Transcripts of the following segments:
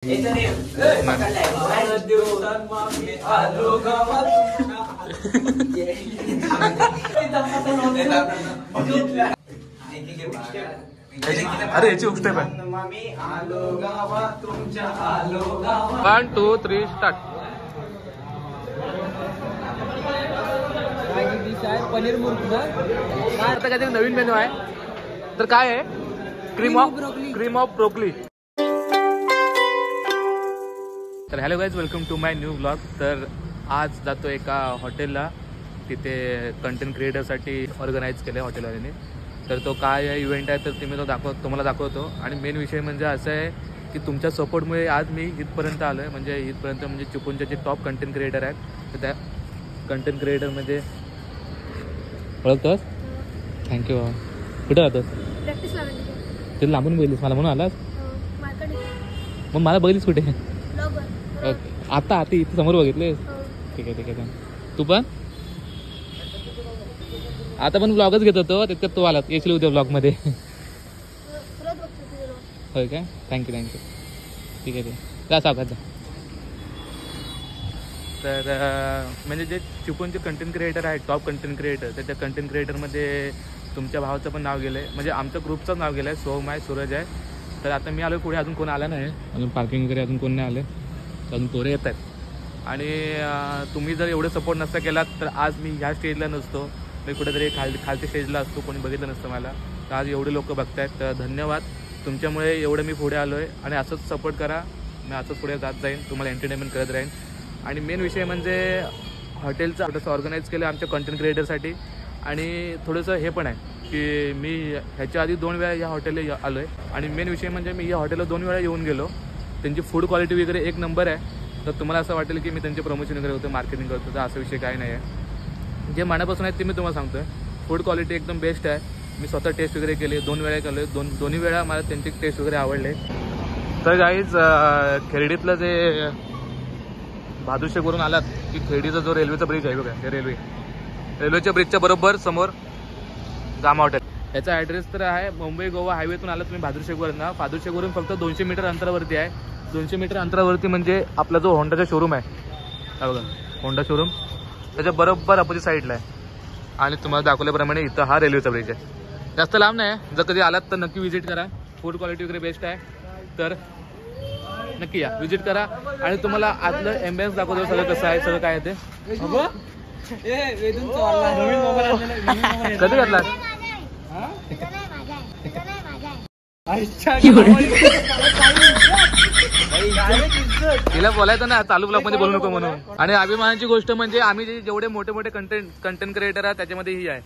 अरे याची स्टेप आहे. 1 2 3 स्टार्ट. पनीर मुर्गा आता काहीतरी नवीन मेनू आहे. तर काय आहे? Cream of broccoli. तर hello guys, welcome to my new blog. तर आज जातो एका हॉटेलला, तिथे कंटेंट क्रिएटरसाठी ऑर्गनाईज केलं आहे हॉटेलवाल्याने. तर तो काय इव्हेंट आहे तर ते मी तुम्हाला दाखवतो. आणि मेन विषय म्हणजे असं आहे की तुमच्या सपोर्टमुळे आज मी इथपर्यंत आलो आहे. म्हणजे इथपर्यंत म्हणजे चिपळूणचे जे टॉप कंटेंट क्रिएटर आहेत तर त्या कंटेंट क्रिएटर म्हणजे ओळखतोस? थँक्यू. कुठं राहतोस? ते लांबून बघितलीस मला म्हणून आलास? मग मला बघितलीस कुठे? ओके, आता इथे समोर बघितलेस? ठीक आहे. तू पण आता पण ब्लॉगच घेत होतो, त्याच्यात तू आलात. येशील उद्या ब्लॉगमध्ये. होय काय? थँक्यू. ठीक आहे. जा सावकाश जा. तर म्हणजे जे चिपळूणचे कंटेंट क्रिएटर आहेत, टॉप कंटेंट क्रिएटर, तर त्या कंटेंट क्रिएटरमध्ये तुमच्या भावाचं पण नाव गेलं आहे. म्हणजे आमच्या ग्रुपचं नाव गेलं आहे. सोहम आहे, सूरज आहे. तर आता मी आलो पुढे, अजून कोण आला नाही. अजून पार्किंग वगैरे अजून कोण नाही आले. अजून पोरे येत आहेत. आणि तुम्ही जर एवढं सपोर्ट नसता केलात तर आज मी ह्या स्टेजला नसतो. मी कुठेतरी खालच्या स्टेजला असतो, कोणी बघितलं नसतं मला. तर आज एवढे लोक बघतायत, तर धन्यवाद. तुमच्यामुळे एवढं मी पुढे आलो आहे. आणि असंच सपोर्ट करा, मी असंच पुढे जात जाईन, तुम्हाला एंटरटेनमेंट करत राहीन. आणि मेन विषय म्हणजे हॉटेलचं थोडंसं ऑर्गनाईज केलं आमच्या कंटेंट क्रिएटरसाठी. आणि थोडंसं हे पण आहे की मी ह्याच्या आधी 2 वेळा या हॉटेलला आलो आहे. आणि मेन विषय म्हणजे मी या हॉटेलला 2 वेळा येऊन गेलो. त्यांची फूड क्वालिटी वगैरे एक नंबर आहे. तर तुम्हाला असं वाटेल की मी त्यांचे प्रमोशन वगैरे होतं, मार्केटिंग करतो, तर असा विषय काय नाही आहे. जे मनापासून आहे ते मी तुम्हाला सांगतो आहे. फूड क्वालिटी एकदम बेस्ट आहे. मी स्वतः टेस्ट वगैरे केले, 2 वेळा केले. दोन्ही वेळा मला त्यांचे टेस्ट वगैरे आवडले. तर गाईज, खेर्डीतलं जे बहादूरशेखवरून आलात की खेर्डीचा जो रेल्वेचा ब्रिज आहे बघा, हे रेल्वेच्या ब्रिजच्या बरोबर समोर गामा हॉटेल. याचा ॲड्रेस तर आहे मुंबई गोवा हायवेतून आला तुम्ही बहादूरशेखवरून. बहादूरशेखवरून फक्त 200 मीटर अंतरावरती आहे. 200 मीटर अंतरावरती म्हणजे आपला जो होंडाचा शोरूम आहे, हा बघा होंडा शोरूम, त्याच्या बरोबर अपोजिट साईडला आहे. आणि तुम्हाला दाखवल्याप्रमाणे इथं हा रेल्वेचा ब्रिज आहे. जास्त लांब नाही. जर कधी आलात तर नक्की विजिट करा. फूड क्वालिटी वगैरे बेस्ट आहे, तर नक्की या, विजिट करा. आणि तुम्हाला आतलं एम्बियन्स दाखवतो सगळं कसं आहे, सगळं काय आहे ते. कधी घेतला? तिला बोलायचं ना चालू ब्लॉग मध्ये बोलू नको म्हणून. आणि अभिमानाची गोष्ट म्हणजे आम्ही जेवढे मोठे कंटेंट क्रिएटर आहे त्याच्यामध्ये ही आहे.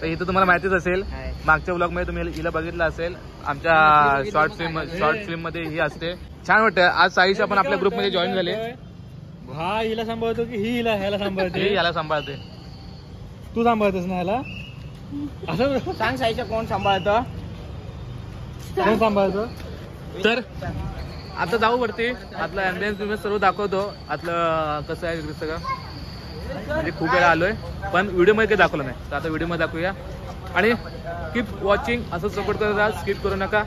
तर इथं तुम्हाला माहितीच असेल, मागच्या ब्लॉग मध्ये तुम्ही हिला बघितलं असेल. आमच्या शॉर्ट फिल्म मध्ये ही असते. छान वाटतं. आज साईश आपण आपल्या ग्रुप मध्ये जॉईन झाले. हा हिला सांभाळतो की ही ह्याला सांभाळते? याला सांभाळते. तू सांभाळतोस ना ह्याला? असं सांग साईच्या कोण सांभाळतं? कोण सांभाळतं? तर आता जाऊ वरती. आतलं ॲम्बियन्स तुम्ही सर्व दाखवतो. आतलं कसं आहे सगळं. म्हणजे खूप वेळा आलोय पण व्हिडिओमध्ये काही दाखवलं नाही. तर आता व्हिडिओमध्ये दाखवूया. आणि कीप वॉचिंग, असं सपोर्ट करत राहा, स्किप करू नका.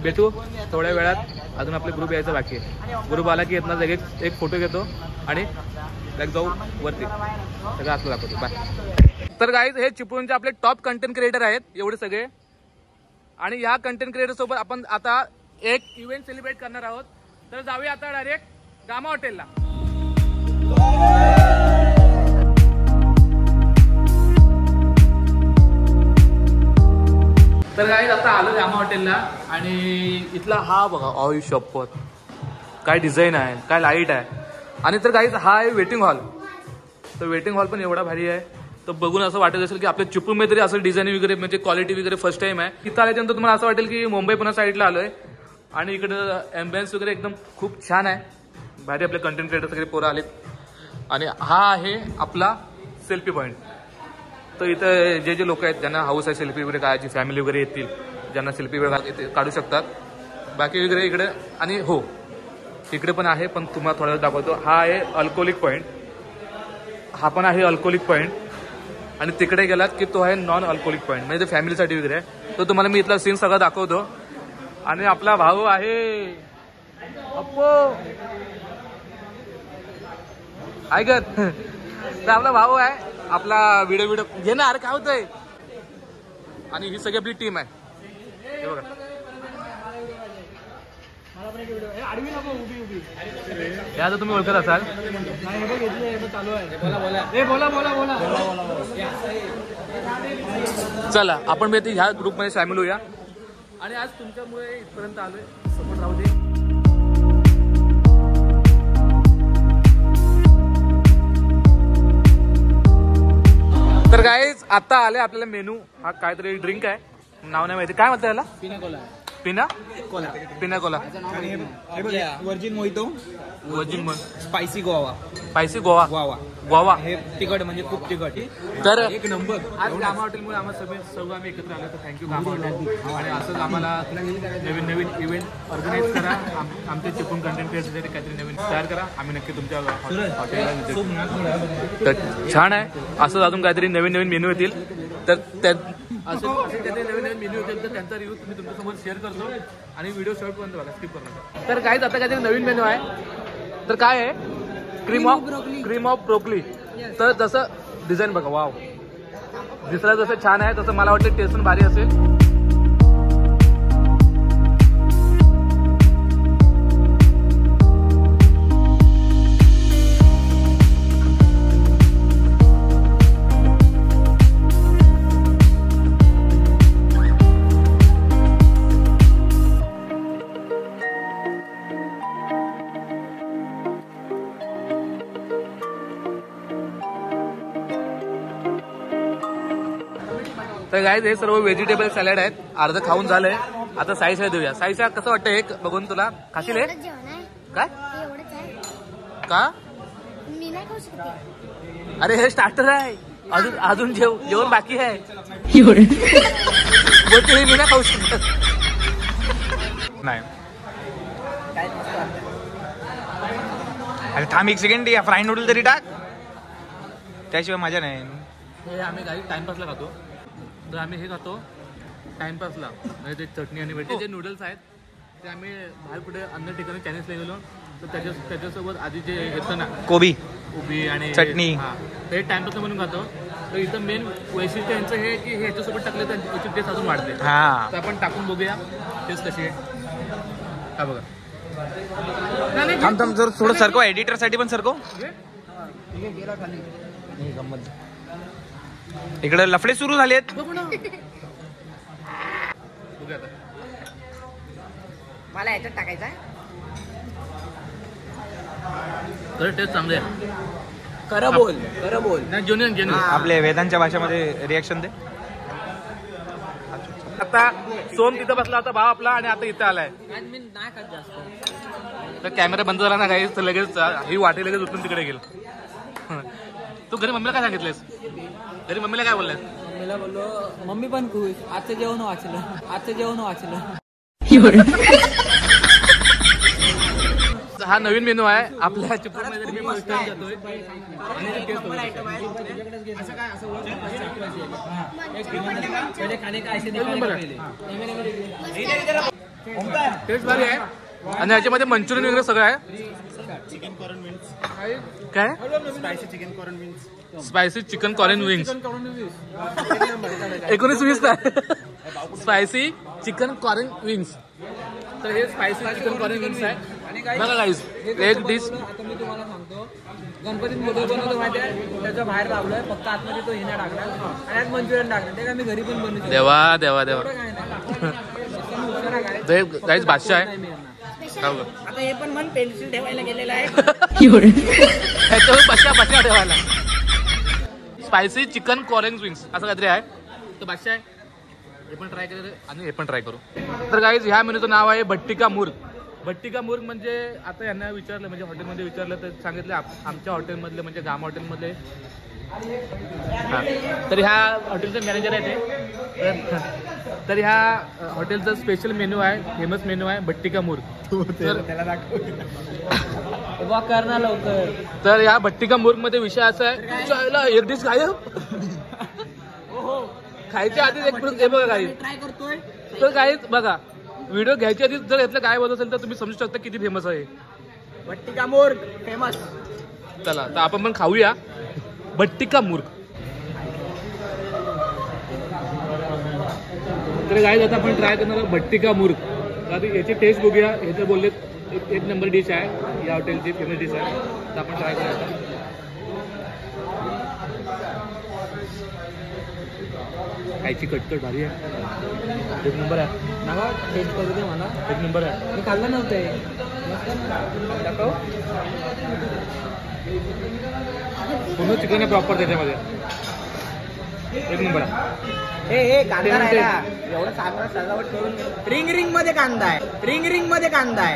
भेटू थोड्या वेळात. अजून आपले ग्रुप यायचा बाकी आहे. ग्रुप आला की येतना लगेच एक फोटो घेतो आणि जाऊ वरती, सगळं आतलं दाखवतो. बाय. तर गाईज, हे चिपळूणचे आपले टॉप कंटेंट क्रिएटर आहेत एवढे सगळे. आणि या कंटेंट क्रिएटर सोबत आपण आता एक इव्हेंट सेलिब्रेट करणार आहोत. तर जाऊया आता डायरेक्ट गामा हॉटेलला. तर गाईज, आता आलो गामा हॉटेलला. आणि इथला हा बघा, ऑय शपथ काय डिझाईन आहे, काय लाईट आहे. आणि तर गाईज, हा आहे वेटिंग हॉल. तर वेटिंग हॉल पण एवढा भारी आहे. तर बघून असं वाटत असेल की आपल्या चिपळूणमध्ये तरी असं डिझाईन वगैरे म्हणजे क्वालिटी वगैरे फर्स्ट टाइम आहे. इथं आल्यानंतर तुम्हाला असं वाटेल की मुंबई पुन्हा साईडला आलोय. आणि इकडं एम्बियन्स वगैरे एकदम खूप छान आहे. भारी आपले कंटेंट क्रिएटर्स वगैरे पोरं आलेत. आणि हा आहे आपला सेल्फी पॉईंट. तर इथं जे लोक आहेत ज्यांना हाऊस आहे सेल्फी वगैरे काढायची, फॅमिली वगैरे येतील, ज्यांना सेल्फी वगैरे काढू शकतात. बाकी वगैरे इकडे. आणि हो, इकडे पण आहे, पण तुम्हाला थोडा वेळ दाखवतो. हा आहे अल्कोहोलिक पॉईंट. हा पण आहे अल्कोहोलिक पॉईंट. आणि तिकडे गेलात की तो आहे नॉन अल्कोहोलिक पॉईंट, म्हणजे फॅमिलीसाठी वगैरे आहे. तो तुम्हाला मी इथला सीन सगळं दाखवतो. आणि आपला भाऊ आहे अप्पो ऐकत. तर आपला भाऊ आहे, आपला व्हिडिओ घे ना. अरे काय होतंय. आणि ही सगळी आपली टीम आहे. हे बघा या तर तुम्ही ओळखत असाल. चला आपण मी ह्या ग्रुपमध्ये सामील होऊया. आणि आज तुमच्यामुळे इथपर्यंत आलोय. सपोर्ट राहू दे. तर गाईज आता आले आपल्याला मेनू. हा काहीतरी ड्रिंक आहे, नाव नाही माहिती. काय म्हणतात याला? पिना Cola. Virgin mojito, virgin spicy Goa. Spicy Goa हे तिखट म्हणजे खूप तिखट. तर एक नंबर. आज गामा हॉटेलमुळे आम्हाला सर्व आम्ही एकत्र आलो. तर थँक्यू गामा हॉटेल. आणि असंच आम्हाला नवीन इव्हेंट ऑर्गनाईज करा. आमचे चिपळूण कंटेंट क्रिएटरसाठी काहीतरी नवीन तयार करा. आम्ही नक्की तुमच्या हॉटेलला तर छान आहे. असंच अजून काहीतरी नवीन मेनू येतील. तर असं नवीन मेन्यू येतील तर त्यांचा रिव्ह्यू तुम्ही तुमच्यासोबत शेअर करतो. आणि व्हिडिओ शेवटपर्यंत बघा, स्किप करू नका. तर काहीच आता काहीतरी नवीन मेनू आहे. तर काय आहे? Cream of broccoli. तर जसं डिझाईन बघा, वाव. दिसायला जसं छान आहे तसं मला वाटतं टेस्ट पण भारी असेल. तर गाईज हे सर्व व्हेजिटेबल सॅलड आहेत. अर्ध खाऊन झालंय. आता साईला देऊया. साईला कसं वाटतं हे बघून? तुला खाशील हे? काय का? मी नाही खाऊ शकते. अरे हे स्टार्टर आहे. अजून जेवण बाकी आहे. बोलते मी नाही खाऊ शकत. नाही. अरे थांब एक सेकंड. या फ्राईड नूडल तरी टाक, त्याशिवाय मजा नाही. हे आम्ही काही टाइमपासला खातो. तर आम्ही हे खातो टाइमपासला. म्हणजे ते चटणी आणि भेटते जे नूडल्स आहेत ते आम्ही बाहेर कुठे अन्य ठिकाणी चायनीजला गेलो तर त्याच्यासोबत आधी जे येतं ना कोबी आणि चटणी, ते टाइमपास म्हणून खातो. तर इथं मेन वैशिष्ट्य यांचं हे की हे याच्यासोबत टाकलं तर याची टेस्ट अजून वाढते. तर आपण टाकून बघूया टेस्ट कशी आहे. हा बघा. थांब जर थोडं सरको, एडिटर साठी पण सरको. इकडे लफडे सुरू झालेत. मला याच्यात टाकायचं आहे. तर टेस्ट चांगली आहे. खरं बोल. नाही जेन्युइन आपल्या वेदांच्या भाषेमध्ये रिएक्शन दे. आता सोम तिथं बसला होता भाव आपला आणि आता इथं आलाय. तर कॅमेरा बंद झाला ना काही तर लगेच ही वाटी लगेच उठून तिकडे गेल. तू घरी मम्मीला काय सांगितलंस? घरी मम्मीला काय बोललास? मम्मीला बोललो, मम्मी पण खुश. आजचं जेवण वाचलं. हा नवीन मेनू आहे आपल्या चिपळूणमध्ये. मी फर्स्ट टाइम जातोय आणि टेस्ट भारी आहे. आणि याच्यामध्ये मंचुरियन वगैरे सगळं आहे. काय? Spicy chicken corn wings. 19-20 spicy chicken corn wings. तर हे स्पायसी चिकन कॉर्न विंग्स आहे. बघा गाईज एक डिश. आता मी तुम्हाला सांगतो, गणपतीत मोदक बनवतो माहिती आहे, त्याच्या बाहेर लावलोय फक्त. आतमध्ये तो हिना टाकणार आणि आज मंचुरियन टाकणार. ते काय मी घरी पण बनवतो. देवा काय गाईज बादशाह आहे. आता हे पण मन पेन्सिल ठेवायला गेलेलं आहे. ह्याच्यावर बादशाह ठेवायला. स्पायसी चिकन कॉर्न विंग्स असं काहीतरी आहे. तर बादशाह आहे. हे पण ट्राय करू आणि हे पण ट्राय करू. तर गाईज ह्या मेनूचं नाव आहे भट्टिका मुर्ग. भट्टिका मुर्ग म्हणजे आता यांना विचारलं, म्हणजे हॉटेलमध्ये विचारलं तर सांगितलं आमच्या हॉटेलमधले म्हणजे गाम हॉटेलमधले. तर ह्या हॉटेलचे मॅनेजर आहे ते. तर ह्या हॉटेलचा स्पेशल मेनू आहे, फेमस मेनू आहे भट्टिका मुर्ग. कर ना लवकर. तर ह्या भट्टिका मुर्ग मध्ये विषय असा आहे, एक डिश गायब. खायच्या आधीच एक मिनिट हे बघा काही. ट्राय करतोय तर काहीच बघा व्हिडिओ घ्यायच्या आधी जर यातलं काय बोलत असेल तर तुम्ही समजू शकता किती फेमस आहे. भट्टिका मूर्ख फेमस. चला तर आपण पण खाऊया भट्टिका मूर्ख. तर काय आता आपण ट्राय करणार आहोत भट्टिका मूर्ख. आता याची टेस्ट बघूया. हे तर बोलले एक नंबर डिश आहे, या हॉटेलची फेमस डिश आहे. तर आपण ट्राय करूया आता. खायची कटकट भारी आहे, एक नंबर आहे. नका टेस्ट करू दे मला. एक नंबर आहे. मी खाल्लं नव्हतं हे. दाखव. पूर्ण चिकन आहे प्रॉपर त्याच्यामध्ये. एक नंबर आहे. हे कांदा राहिला एवढं चांगलं सजावट करून. रिंग मध्ये कांदा आहे. रिंग मध्ये कांदा आहे.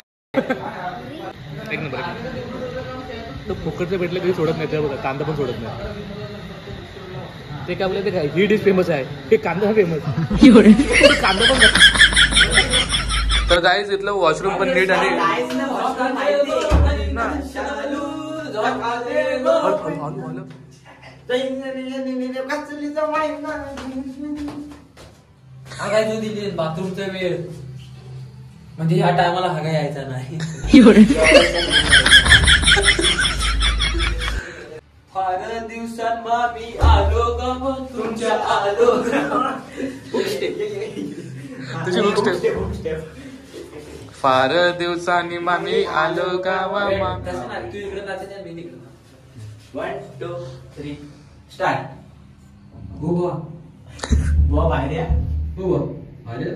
एक नंबर आहे. तर फुकटचं भेटलं कधी सोडत नाही. त्या बघा कांदा पण सोडत नाही. ते काय बोलले ते काय ही डिश फेमस आहे, हे कांदा फेमस. कांदा पण. तर गाईज इथलं वॉशरूम पण नीट आणि हा काय तू दिली बाथरूमचा वेळ म्हणजे या टायमाला हा काय यायचा नाही. फार दिवसात मामी आलो ग तुमच्या आलो. तुझी हुक स्टेप. फार दिवसांनी मामी आलो गावा मामी. तू इकडे नाचायचं मी तिकडे. 1 2 3 स्टार्ट. बुवा बुवा बाहेर या. बुवा अरे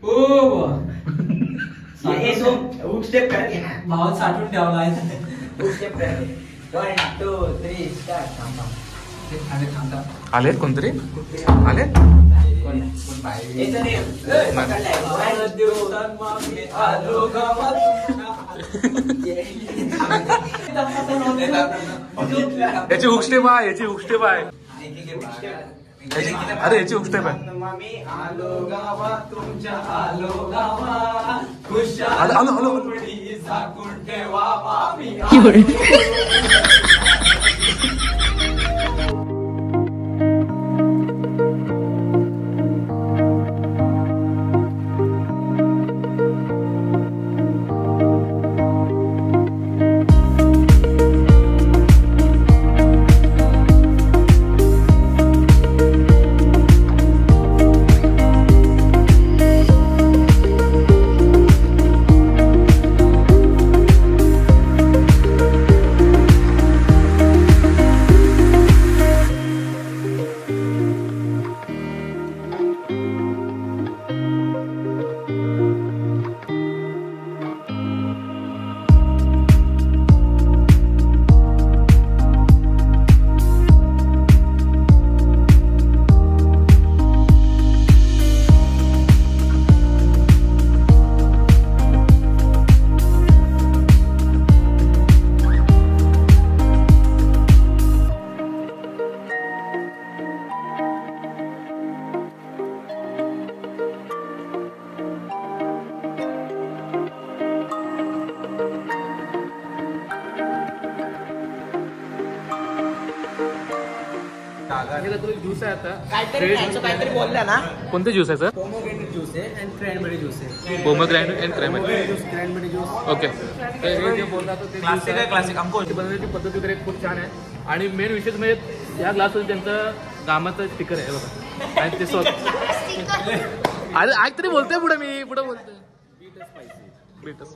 ओ बुवा हुक स्टेप कर घे ना. भावात साठवून ठेवला आहे. हुक स्टेप कर. 1 2 3 स्टार्ट. थांबा. आलेत कोणतरी आलेत. याची हुक स्टेप आहे, याची हुक स्टेप आहे. अरे याची हुक स्टेप आहे. आलो आलो आलो. ज्यूस आहे आता. काहीतरी बोलला ना. कोणते ज्यूस आहे सर? पोमोग्रेनेट ज्यूस आहे आणि क्रॅनबेरी ज्यूस आहे. Pomegranate and cranberry juice cranberry juice. Okay. तर हे जे बोलला तो ते क्लासिक आहे. क्लासिक आमको बनवण्याची पद्धत वगैरे खूप छान आहे. आणि मेन विशेष म्हणजे या ग्लासवर त्यांचं कामाचं स्टिकर आहे बघा. आणि ते अरे ऐक तरी बोलतोय पुढे मी बोलतोय बीटस.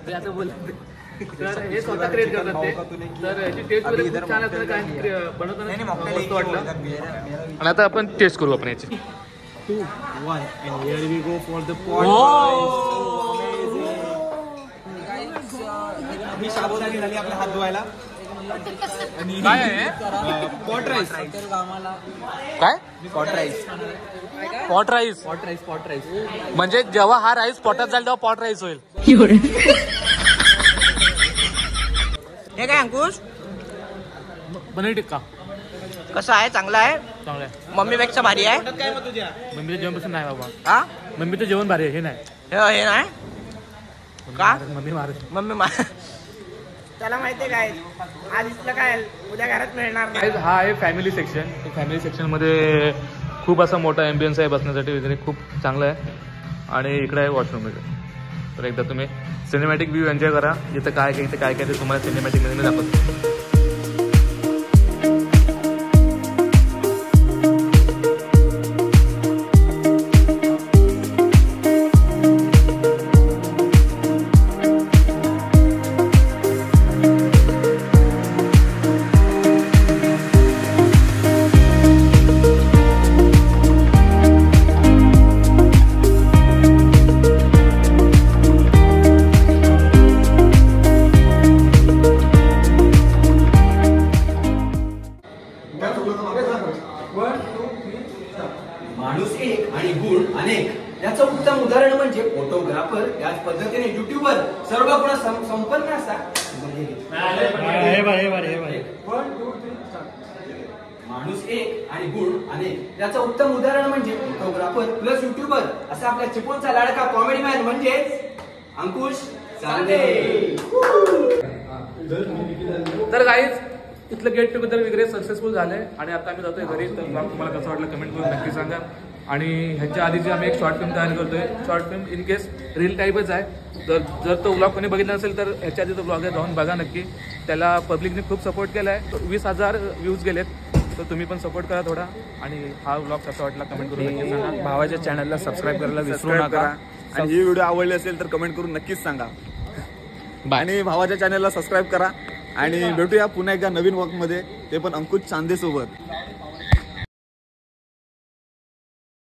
ते आता बोलते. तर हे स्वतः क्रिएट करतात ते. तर याची टेस्ट वगैरे खूप छान असते. काय बनवताना मस्त वाटलं. आणि आता आपण टेस्ट करू आपण याची. 2 1 and here we go for the pot. ही साबुदाणी झाली आपला हात धुवायला. काय आहे पॉट राईस. काय pot rice. Pot rice. Pot rice. म्हणजे जेव्हा हा राईस पॉटात जाईल तेव्हा पॉट राईस होईल. हे काय अंकुश पनीर टिक्का कसं आहे? चांगला आहे. चांगलं आहे. मम्मीपेक्षा भारी आहे. मम्मीचं जेवण पसंत नाही बाबा. हा मम्मीचं जेवण भारी आहे, हे नाही. हे नाही का? मम्मी मारत. त्याला माहितीये काय आज इथलं काय उद्या घरात मिळणार नाही. हा आहे फॅमिली सेक्शन. फॅमिली सेक्शन मध्ये खूप असा मोठा एम्बियन्स आहे बसण्यासाठी वगैरे. खूप चांगलं आहे. आणि इकडे आहे वॉशरूम वगैरे. तर एकदा तुम्ही सिनेमॅटिक व्ह्यू एन्जॉय करा. इथं काय काय इथं काय काय ते तुम्हाला सिनेमॅटिकमध्ये मी दाखवतो. माणूस एक आणि गुण अनेक याचं उत्तम उदाहरण म्हणजे फोटोग्राफर. याच पद्धतीने युट्यूबर सर्व गुण संपन्न असतात. माणूस एक आणि गुण अनेक याचं उत्तम उदाहरण म्हणजे फोटोग्राफर प्लस युट्यूबर असा आपल्या चिपळूणचा लाडका कॉमेडी मॅन म्हणजेच अंकुश चांदे. तर गाईज इथलं गेट टुगेदर वगैरे सक्सेसफुल झाले आणि आता आम्ही जातोय घरी. तर ब्लॉग तुम्हाला कसं वाटलं कमेंट करून नक्की सांगा. आणि ह्याच्या आधीची आम्ही एक शॉर्ट फिल्म तयार करतोय. Short film in case reel टाईपच आहे. तर जर तो ब्लॉग कोणी बघितला नसेल तर ह्याच्या आधी तो ब्लॉग आहे, जाऊन बघा नक्की. त्याला पब्लिकने खूप सपोर्ट केला आहे. 20,000 व्ह्यूज गेलेत. तर तुम्ही पण सपोर्ट करा थोडा. आणि हा ब्लॉग कसा वाटला कमेंट करून नक्की सांगा. भावाच्या चॅनलला सबस्क्राईब करायला विसरू नका. आणि ही व्हिडिओ आवडली असेल तर कमेंट करून नक्कीच सांगा. आणि भावाच्या चॅनलला सबस्क्राईब करा. आणि भेटूया पुन्हा एकदा नवीन वॉकमध्ये, ते पण अंकुश चांदे सोबत.